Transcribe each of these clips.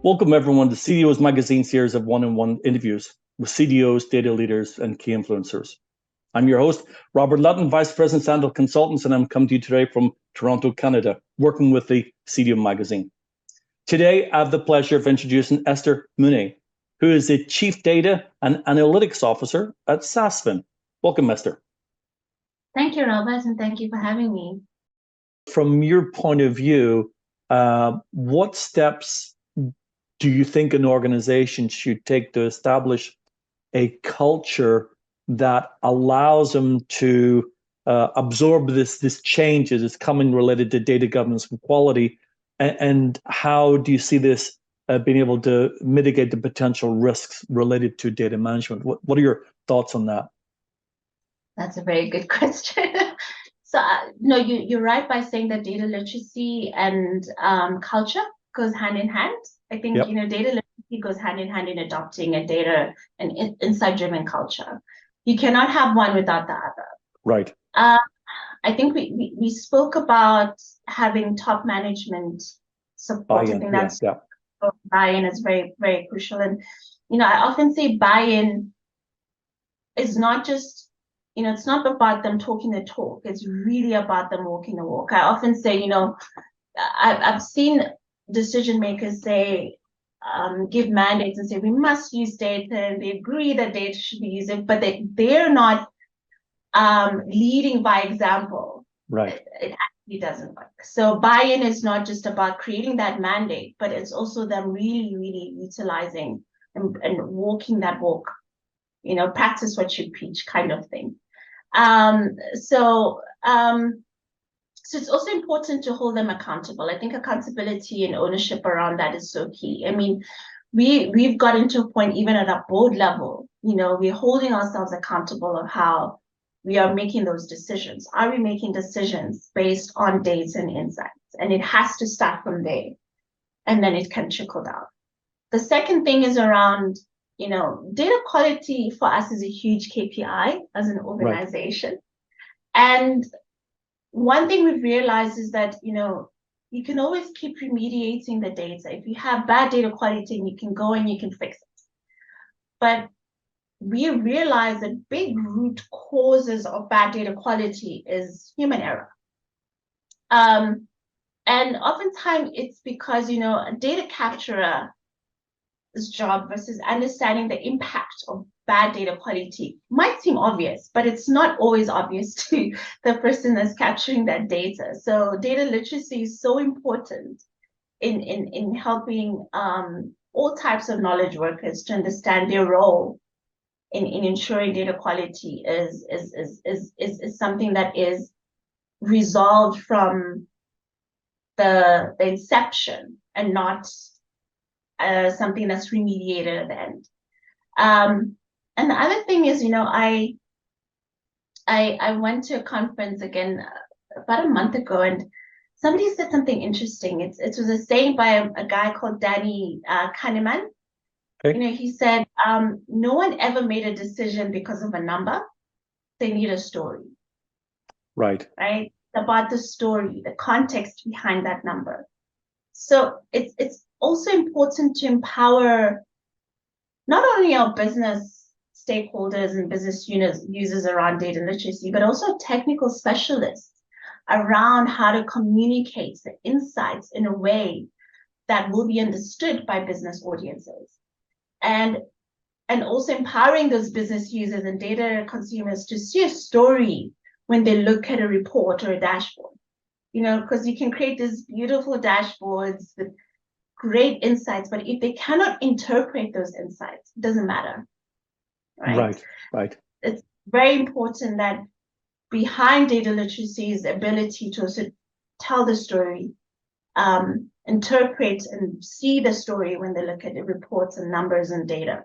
Welcome everyone to CDO's Magazine series of one-on-one interviews with CDOs, data leaders, and key influencers. I'm your host, Robert Lutton, Vice President, Sandhill Consultants, and I'm coming to you today from Toronto, Canada, working with the CDO Magazine. Today, I have the pleasure of introducing Esther Munyi, who is the Chief Data and Analytics Officer at Sasfin. Welcome, Esther. Thank you, Robert, and thank you for having me. From your point of view, what steps do you think an organization should take to establish a culture that allows them to absorb this change that is coming related to data governance and quality? And how do you see this being able to mitigate the potential risks related to data management? What are your thoughts on that? That's a very good question. So, no, you're right by saying that data literacy and culture goes hand in hand. I think, Yep. Data literacy goes hand in hand in adopting a data and insight-driven culture. You cannot have one without the other. Right. I think we spoke about having top management support. I think that's buy-in is very, very crucial. And, I often say buy-in is not just, it's not about them talking the talk. It's really about them walking the walk. I often say, I've seen decision makers say, give mandates and say we must use data, and they agree that data should be used, but they're not leading by example. Right. It actually doesn't work. So buy-in is not just about creating that mandate, but it's also them really, really utilizing and walking that walk. Practice what you preach, kind of thing. So it's also important to hold them accountable. I think accountability and ownership around that is so key. I mean, we've gotten to a point even at a board level, we're holding ourselves accountable of how we are making those decisions. Are we making decisions based on data and insights? And it has to start from there, and then it can trickle down. The second thing is around, data quality for us is a huge KPI as an organization. Right. And one thing we've realized is that, you can always keep remediating the data. If you have bad data quality, you can go and you can fix it. But we realize that big root causes of bad data quality is human error. And oftentimes it's because, a data capturer's job versus understanding the impact of bad data quality might seem obvious, but it's not always obvious to the person that's capturing that data. So data literacy is so important in helping all types of knowledge workers to understand their role in ensuring data quality is something that is resolved from the inception and not something that's remediated at the end. And the other thing is, I went to a conference again about a month ago, and somebody said something interesting. It was a saying by a guy called Danny Kahneman. Okay. He said, no one ever made a decision because of a number. They need a story. Right. Right? It's about the story, the context behind that number. So it's also important to empower not only our business stakeholders and business users around data literacy, but also technical specialists around how to communicate the insights in a way that will be understood by business audiences. And also empowering those business users and data consumers to see a story when they look at a report or a dashboard. Because you can create these beautiful dashboards with great insights, but if they cannot interpret those insights, it doesn't matter. Right. It's very important that behind data literacy is the ability to also tell the story, interpret and see the story when they look at the reports and numbers and data.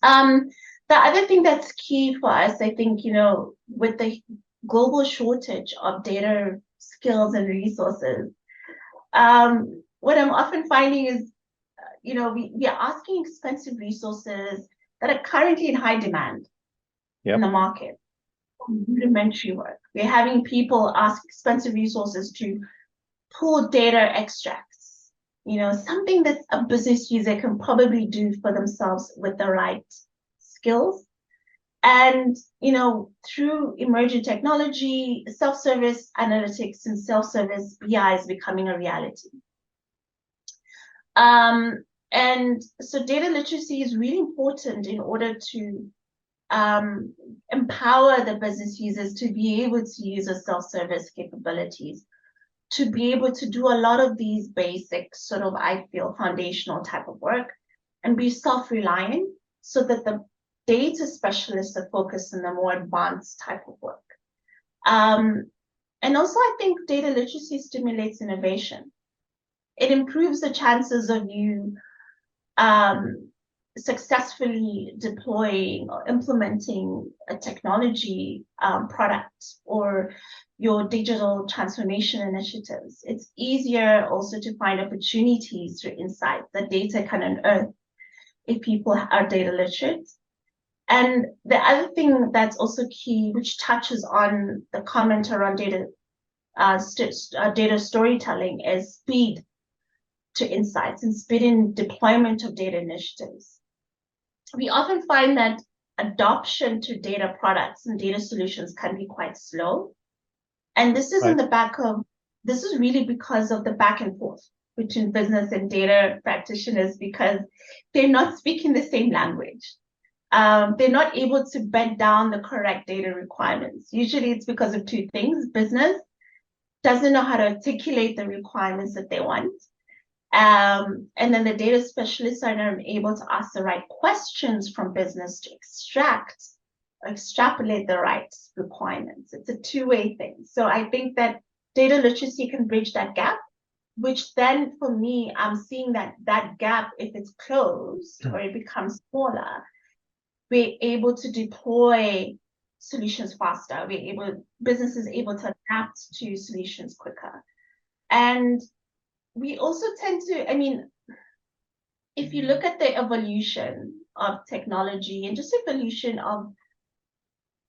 The other thing that's key for us, I think, with the global shortage of data skills and resources, what I'm often finding is, we are asking expensive resources that are currently in high demand in the market. Rudimentary work. We're having people ask expensive resources to pull data extracts something that a business user can probably do for themselves with the right skills. And, through emerging technology, self-service analytics and self-service BI is becoming a reality. And so data literacy is really important in order to empower the business users to be able to use the self-service capabilities, to be able to do a lot of these basic sort of, I feel, foundational type of work and be self-reliant so that the data specialists are focused on the more advanced type of work. And also, I think data literacy stimulates innovation. It improves the chances of you successfully deploying or implementing a technology product or your digital transformation initiatives. It's easier also to find opportunities through insights that data can unearth if people are data literate. And the other thing that's also key, which touches on the comment around data storytelling, is speed to insights and speed in deployment of data initiatives. We often find that adoption to data products and data solutions can be quite slow. And this is this is really because of the back and forth between business and data practitioners, because they're not speaking the same language. They're not able to bed down the correct data requirements. Usually it's because of two things. Business doesn't know how to articulate the requirements that they want. And then the data specialists are not able to ask the right questions from business to extrapolate the right requirements. It's a two-way thing. So I think that data literacy can bridge that gap, which then for me, I'm seeing that gap, if it's closed or it becomes smaller, we're able to deploy solutions faster. Businesses able to adapt to solutions quicker. And we also tend to, if you look at the evolution of technology and just evolution of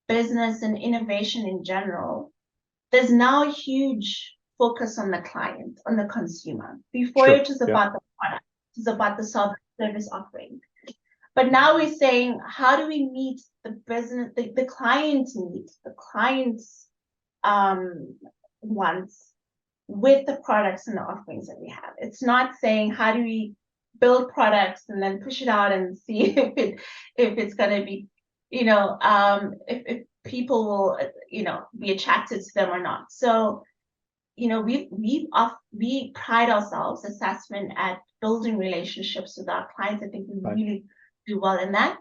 business and innovation in general, there's now a huge focus on the client, on the consumer. Before it was about the product, it was about the self-service offering. But now we're saying, how do we meet the business, the client's needs, the client's wants with the products and the offerings that we have? It's not saying, how do we build products and then push it out and see if it's going to be, if people will, be attracted to them or not. So, we pride ourselves as Sasfin at building relationships with our clients. I think we really do well in that,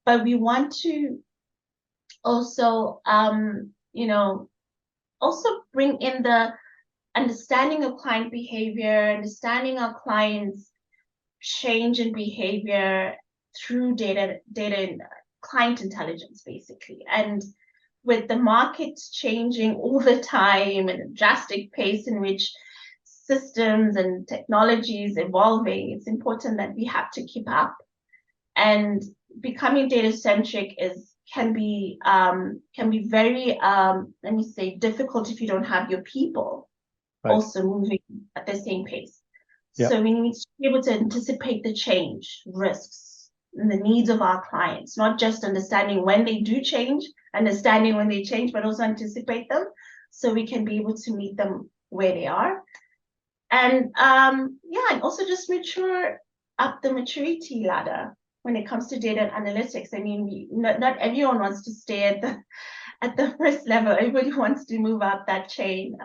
but we want to also, also bring in the understanding of client behavior, understanding our clients' change in behavior through data and client intelligence, basically. And with the markets changing all the time and a drastic pace in which systems and technologies evolving, it's important that we have to keep up. And becoming data-centric can be very, let me say, difficult if you don't have your people also moving at the same pace. So we need to be able to anticipate the change, risks, and the needs of our clients, not just understanding when they do change, but also anticipate them so we can be able to meet them where they are. And and also just mature up the maturity ladder when it comes to data analytics. Not everyone wants to stay at the first level. Everybody wants to move up that chain.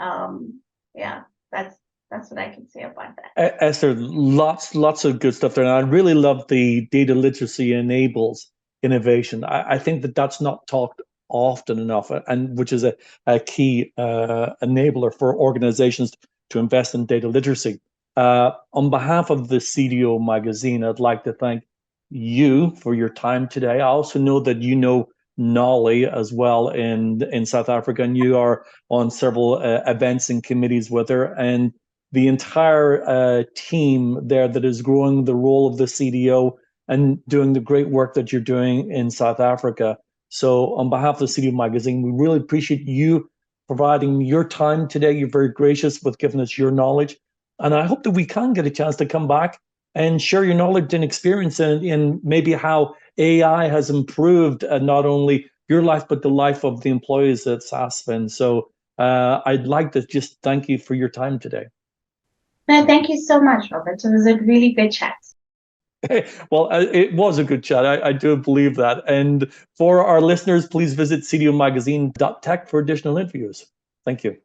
That's what I can say about that. Esther, lots of good stuff there. And I really love the data literacy enables innovation. I think that's not talked often enough, and which is a key enabler for organizations to invest in data literacy. On behalf of the CDO Magazine, I'd like to thank you for your time today. I also know that you know Nolly as well in South Africa, and you are on several events and committees with her, and the entire team there that is growing the role of the CDO and doing the great work that you're doing in South Africa. So on behalf of the CDO Magazine, we really appreciate you providing your time today. You're very gracious with giving us your knowledge. And I hope that we can get a chance to come back and share your knowledge and experience in maybe how AI has improved not only your life, but the life of the employees at Sasfin. So I'd like to just thank you for your time today. No, thank you so much, Robert. It was a really good chat. Well, it was a good chat. I do believe that. And for our listeners, please visit cdomagazine.tech for additional interviews. Thank you.